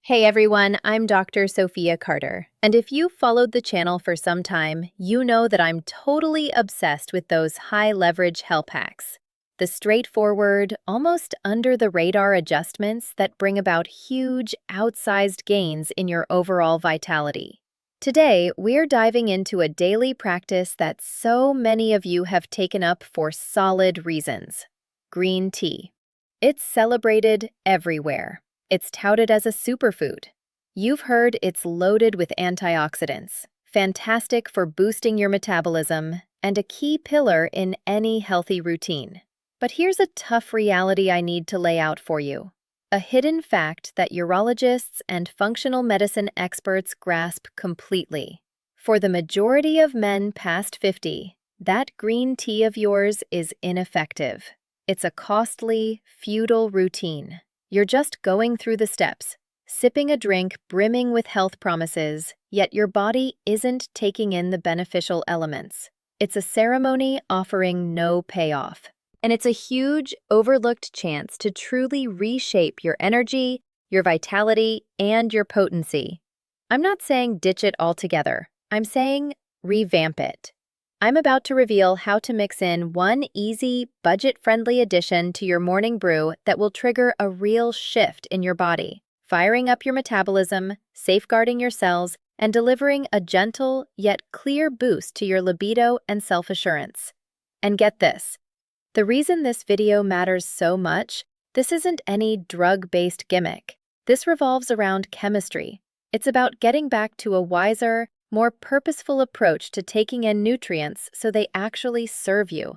Hey everyone, I'm Dr. Sophia Carter, and if you've followed the channel for some time, you know that I'm totally obsessed with those high-leverage health hacks. The straightforward, almost under-the-radar adjustments that bring about huge, outsized gains in your overall vitality. Today, we're diving into a daily practice that so many of you have taken up for solid reasons: green tea. It's celebrated everywhere. It's touted as a superfood. You've heard it's loaded with antioxidants, fantastic for boosting your metabolism, and a key pillar in any healthy routine. But here's a tough reality I need to lay out for you. A hidden fact that urologists and functional medicine experts grasp completely. For the majority of men past 50, that green tea of yours is ineffective. It's a costly, futile routine. You're just going through the steps, sipping a drink brimming with health promises, yet your body isn't taking in the beneficial elements. It's a ceremony offering no payoff. And it's a huge, overlooked chance to truly reshape your energy, your vitality, and your potency. I'm not saying ditch it altogether. I'm saying revamp it. I'm about to reveal how to mix in one easy, budget-friendly addition to your morning brew that will trigger a real shift in your body, firing up your metabolism, safeguarding your cells, and delivering a gentle yet clear boost to your libido and self-assurance. And get this, the reason this video matters so much, this isn't any drug-based gimmick. This revolves around chemistry. It's about getting back to a wiser, more purposeful approach to taking in nutrients so they actually serve you.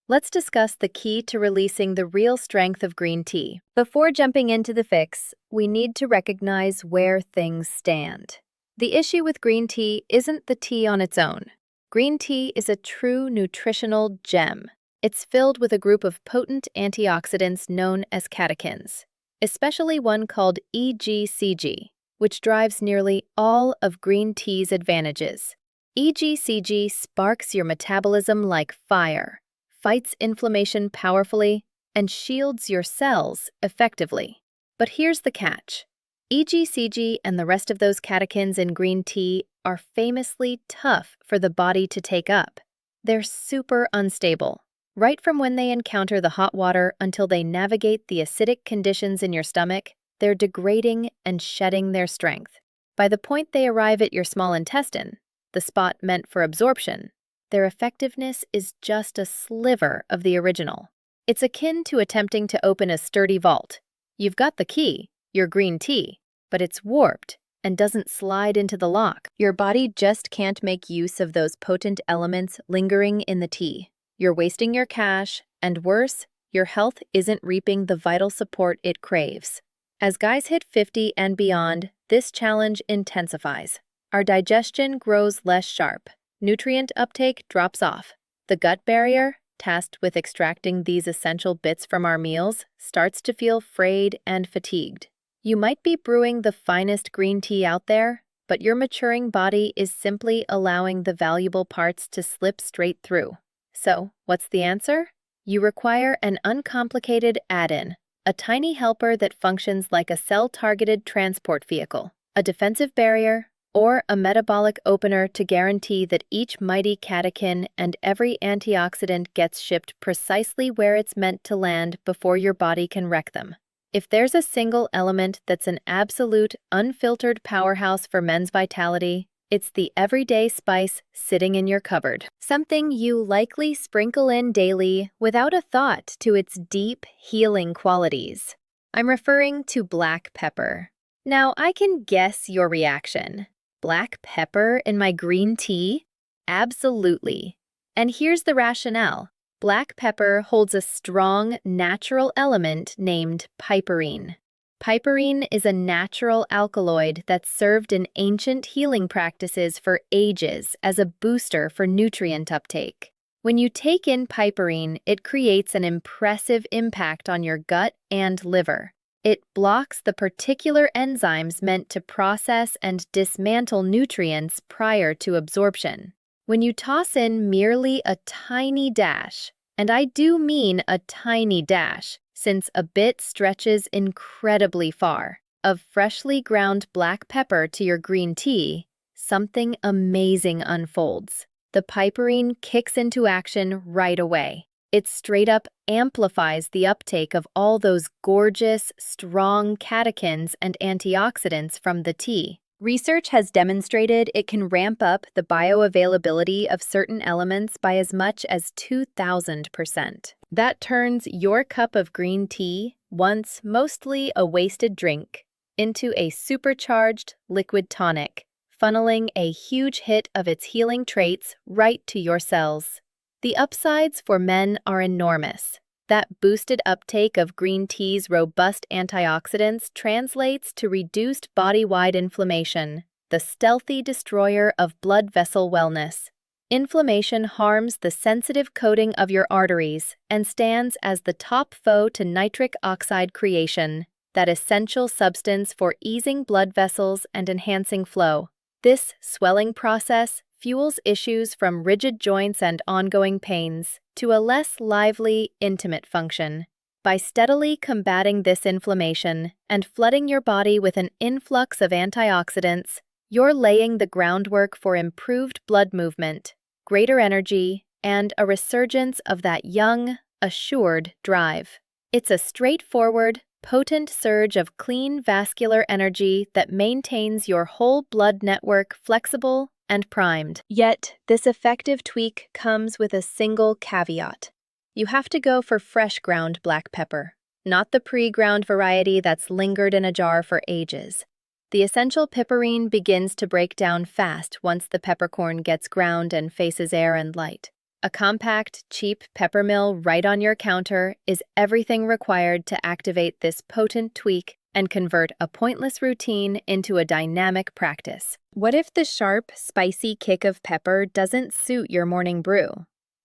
Let's discuss the key to releasing the real strength of green tea. Before jumping into the fix, we need to recognize where things stand. The issue with green tea isn't the tea on its own. Green tea is a true nutritional gem. It's filled with a group of potent antioxidants known as catechins, especially one called EGCG, which drives nearly all of green tea's advantages. EGCG sparks your metabolism like fire, fights inflammation powerfully, and shields your cells effectively. But here's the catch. EGCG and the rest of those catechins in green tea are famously tough for the body to take up. They're super unstable, right from when they encounter the hot water until they navigate the acidic conditions in your stomach. They're degrading and shedding their strength. By the point they arrive at your small intestine, the spot meant for absorption, their effectiveness is just a sliver of the original. It's akin to attempting to open a sturdy vault. You've got the key, your green tea, but it's warped and doesn't slide into the lock. Your body just can't make use of those potent elements lingering in the tea. You're wasting your cash, and worse, your health isn't reaping the vital support it craves. As guys hit 50 and beyond, this challenge intensifies. Our digestion grows less sharp. Nutrient uptake drops off. The gut barrier, tasked with extracting these essential bits from our meals, starts to feel frayed and fatigued. You might be brewing the finest green tea out there, but your maturing body is simply allowing the valuable parts to slip straight through. So, what's the answer? You require an uncomplicated add-in. A tiny helper that functions like a cell-targeted transport vehicle, a defensive barrier, or a metabolic opener to guarantee that each mighty catechin and every antioxidant gets shipped precisely where it's meant to land before your body can wreck them. If there's a single element that's an absolute, unfiltered powerhouse for men's vitality, it's the everyday spice sitting in your cupboard. Something you likely sprinkle in daily without a thought to its deep, healing qualities. I'm referring to black pepper. Now, I can guess your reaction. Black pepper in my green tea? Absolutely. And here's the rationale. Black pepper holds a strong, natural element named piperine. Piperine is a natural alkaloid that's served in ancient healing practices for ages as a booster for nutrient uptake. When you take in piperine, it creates an impressive impact on your gut and liver. It blocks the particular enzymes meant to process and dismantle nutrients prior to absorption. When you toss in merely a tiny dash, and I do mean a tiny dash, since a bit stretches incredibly far, of freshly ground black pepper to your green tea, something amazing unfolds. The piperine kicks into action right away. It straight up amplifies the uptake of all those gorgeous, strong catechins and antioxidants from the tea. Research has demonstrated it can ramp up the bioavailability of certain elements by as much as 2,000%. That turns your cup of green tea, once mostly a wasted drink, into a supercharged liquid tonic, funneling a huge hit of its healing traits right to your cells. The upsides for men are enormous. That boosted uptake of green tea's robust antioxidants translates to reduced body-wide inflammation, the stealthy destroyer of blood vessel wellness. Inflammation harms the sensitive coating of your arteries and stands as the top foe to nitric oxide creation, that essential substance for easing blood vessels and enhancing flow. This swelling process fuels issues from rigid joints and ongoing pains to a less lively, intimate function. By steadily combating this inflammation and flooding your body with an influx of antioxidants, you're laying the groundwork for improved blood movement, greater energy, and a resurgence of that young, assured drive. It's a straightforward, potent surge of clean vascular energy that maintains your whole blood network flexible and primed. Yet, this effective tweak comes with a single caveat. You have to go for fresh ground black pepper, not the pre-ground variety that's lingered in a jar for ages. The essential piperine begins to break down fast once the peppercorn gets ground and faces air and light. A compact, cheap pepper mill right on your counter is everything required to activate this potent tweak and convert a pointless routine into a dynamic practice. What if the sharp, spicy kick of pepper doesn't suit your morning brew?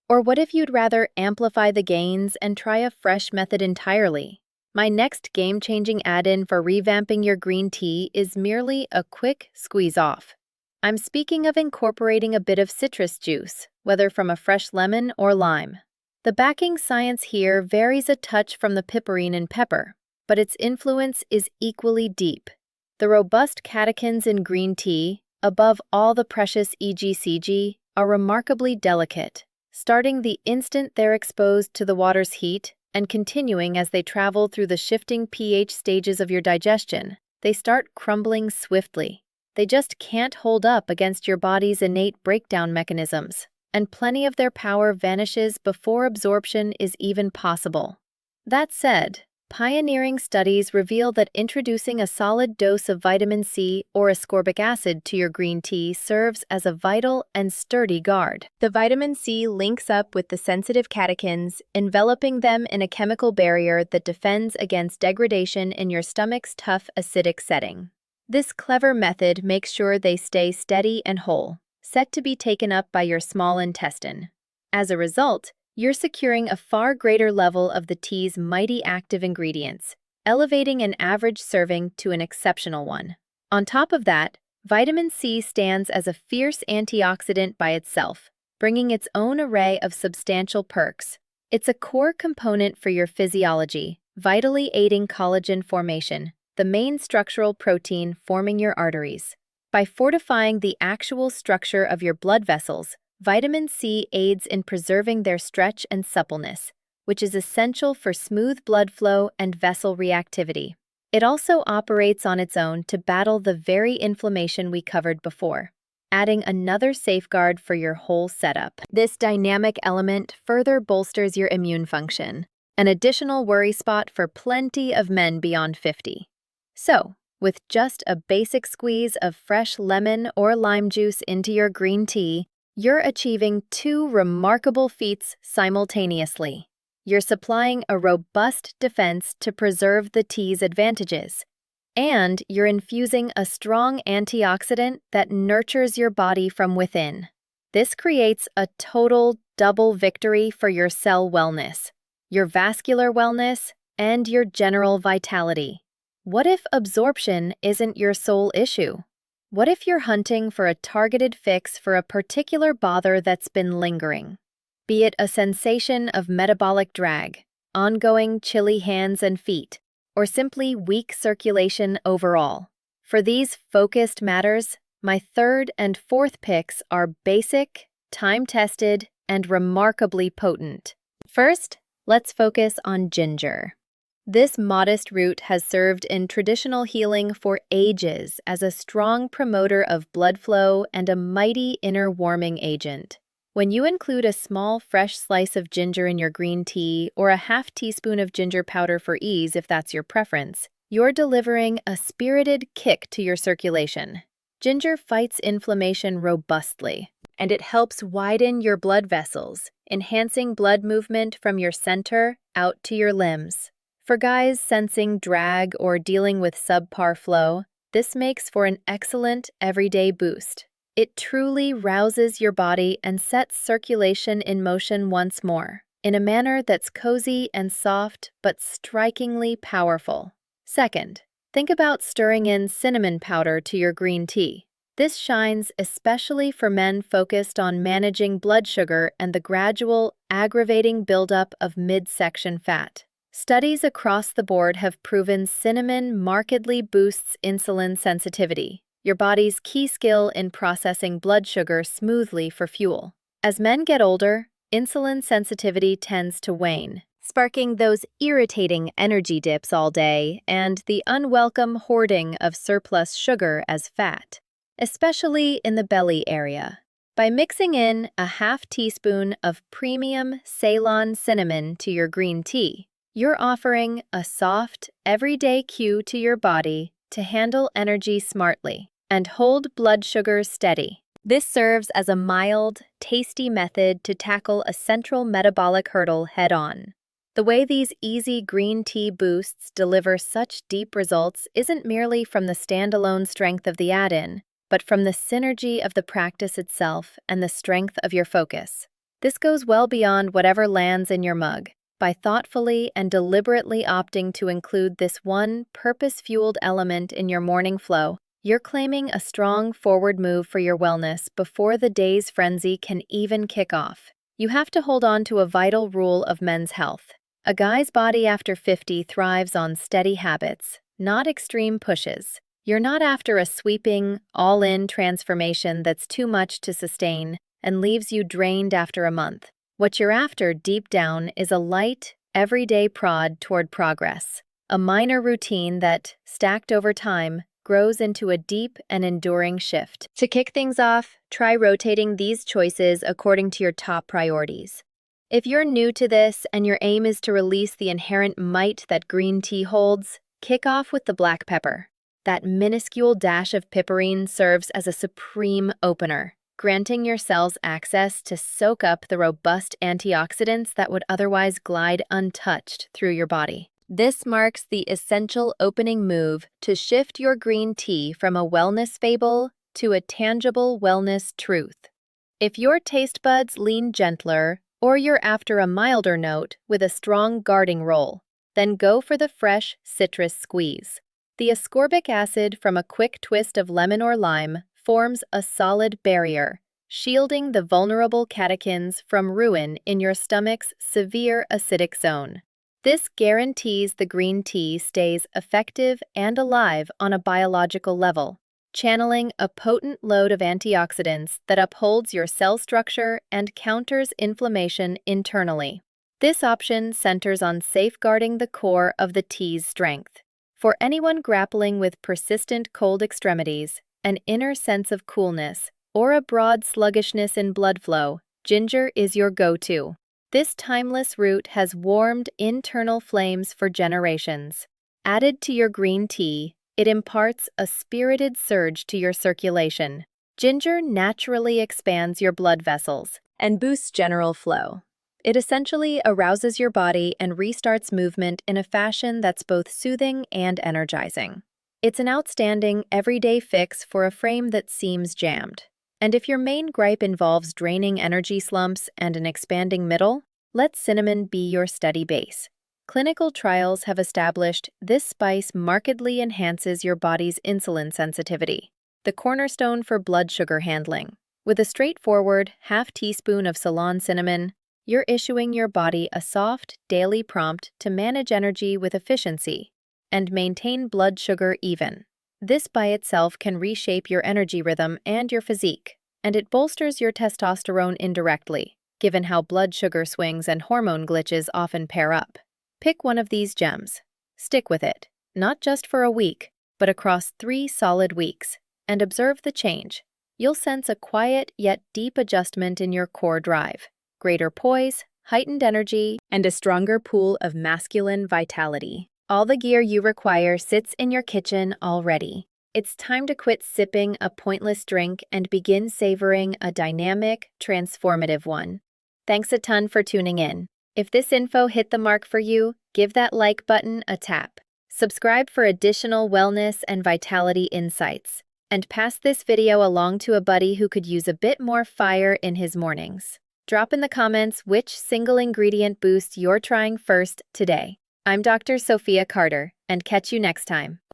Or what if you'd rather amplify the gains and try a fresh method entirely? My next game-changing add-in for revamping your green tea is merely a quick squeeze off. I'm speaking of incorporating a bit of citrus juice, whether from a fresh lemon or lime. The backing science here varies a touch from the piperine in pepper, but its influence is equally deep. The robust catechins in green tea, above all the precious EGCG, are remarkably delicate, starting the instant they're exposed to the water's heat and continuing as they travel through the shifting pH stages of your digestion. They start crumbling swiftly. They just can't hold up against your body's innate breakdown mechanisms, and plenty of their power vanishes before absorption is even possible. That said, pioneering studies reveal that introducing a solid dose of vitamin C or ascorbic acid to your green tea serves as a vital and sturdy guard. The vitamin C links up with the sensitive catechins, enveloping them in a chemical barrier that defends against degradation in your stomach's tough acidic setting. This clever method makes sure they stay steady and whole, set to be taken up by your small intestine. As a result, you're securing a far greater level of the tea's mighty active ingredients, elevating an average serving to an exceptional one. On top of that, vitamin C stands as a fierce antioxidant by itself, bringing its own array of substantial perks. It's a core component for your physiology, vitally aiding collagen formation, the main structural protein forming your arteries. By fortifying the actual structure of your blood vessels, vitamin C aids in preserving their stretch and suppleness, which is essential for smooth blood flow and vessel reactivity. It also operates on its own to battle the very inflammation we covered before, adding another safeguard for your whole setup. This dynamic element further bolsters your immune function, an additional worry spot for plenty of men beyond 50. So, with just a basic squeeze of fresh lemon or lime juice into your green tea, you're achieving two remarkable feats simultaneously. You're supplying a robust defense to preserve the tea's advantages, and you're infusing a strong antioxidant that nurtures your body from within. This creates a total double victory for your cell wellness, your vascular wellness, and your general vitality. What if absorption isn't your sole issue? What if you're hunting for a targeted fix for a particular bother that's been lingering? Be it a sensation of metabolic drag, ongoing chilly hands and feet, or simply weak circulation overall? For these focused matters, my third and fourth picks are basic, time-tested, and remarkably potent. First, let's focus on ginger. This modest root has served in traditional healing for ages as a strong promoter of blood flow and a mighty inner warming agent. When you include a small fresh slice of ginger in your green tea or a half teaspoon of ginger powder for ease if that's your preference, you're delivering a spirited kick to your circulation. Ginger fights inflammation robustly, and it helps widen your blood vessels, enhancing blood movement from your center out to your limbs. For guys sensing drag or dealing with subpar flow, this makes for an excellent everyday boost. It truly rouses your body and sets circulation in motion once more, in a manner that's cozy and soft but strikingly powerful. Second, think about stirring in cinnamon powder to your green tea. This shines especially for men focused on managing blood sugar and the gradual, aggravating buildup of midsection fat. Studies across the board have proven cinnamon markedly boosts insulin sensitivity, your body's key skill in processing blood sugar smoothly for fuel. As men get older, insulin sensitivity tends to wane, sparking those irritating energy dips all day and the unwelcome hoarding of surplus sugar as fat, especially in the belly area. By mixing in a half teaspoon of premium Ceylon cinnamon to your green tea, you're offering a soft, everyday cue to your body to handle energy smartly and hold blood sugars steady. This serves as a mild, tasty method to tackle a central metabolic hurdle head-on. The way these easy green tea boosts deliver such deep results isn't merely from the standalone strength of the add-in, but from the synergy of the practice itself and the strength of your focus. This goes well beyond whatever lands in your mug. By thoughtfully and deliberately opting to include this one purpose-fueled element in your morning flow, you're claiming a strong forward move for your wellness before the day's frenzy can even kick off. You have to hold on to a vital rule of men's health. A guy's body after 50 thrives on steady habits, not extreme pushes. You're not after a sweeping, all-in transformation that's too much to sustain and leaves you drained after a month. What you're after deep down is a light, everyday prod toward progress, a minor routine that, stacked over time, grows into a deep and enduring shift. To kick things off, try rotating these choices according to your top priorities. If you're new to this and your aim is to release the inherent might that green tea holds, kick off with the black pepper. That minuscule dash of piperine serves as a supreme opener, granting your cells access to soak up the robust antioxidants that would otherwise glide untouched through your body. This marks the essential opening move to shift your green tea from a wellness fable to a tangible wellness truth. If your taste buds lean gentler, or you're after a milder note with a strong guarding role, then go for the fresh citrus squeeze. The ascorbic acid from a quick twist of lemon or lime forms a solid barrier, shielding the vulnerable catechins from ruin in your stomach's severe acidic zone. This guarantees the green tea stays effective and alive on a biological level, channeling a potent load of antioxidants that upholds your cell structure and counters inflammation internally. This option centers on safeguarding the core of the tea's strength. For anyone grappling with persistent cold extremities, an inner sense of coolness, or a broad sluggishness in blood flow, ginger is your go-to. This timeless root has warmed internal flames for generations. Added to your green tea, it imparts a spirited surge to your circulation. Ginger naturally expands your blood vessels and boosts general flow. It essentially arouses your body and restarts movement in a fashion that's both soothing and energizing. It's an outstanding, everyday fix for a frame that seems jammed. And if your main gripe involves draining energy slumps and an expanding middle, let cinnamon be your steady base. Clinical trials have established this spice markedly enhances your body's insulin sensitivity, the cornerstone for blood sugar handling. With a straightforward half teaspoon of Ceylon cinnamon, you're issuing your body a soft, daily prompt to manage energy with efficiency. and maintain blood sugar even. This by itself can reshape your energy rhythm and your physique, and it bolsters your testosterone indirectly, given how blood sugar swings and hormone glitches often pair up. Pick one of these gems. Stick with it, not just for a week, but across 3 solid weeks, and observe the change. You'll sense a quiet yet deep adjustment in your core drive, greater poise, heightened energy, and a stronger pool of masculine vitality. All the gear you require sits in your kitchen already. It's time to quit sipping a pointless drink and begin savoring a dynamic, transformative one. Thanks a ton for tuning in. If this info hit the mark for you, give that like button a tap. Subscribe for additional wellness and vitality insights. And pass this video along to a buddy who could use a bit more fire in his mornings. Drop in the comments which single ingredient boost you're trying first today. I'm Dr. Sophia Carter, and catch you next time.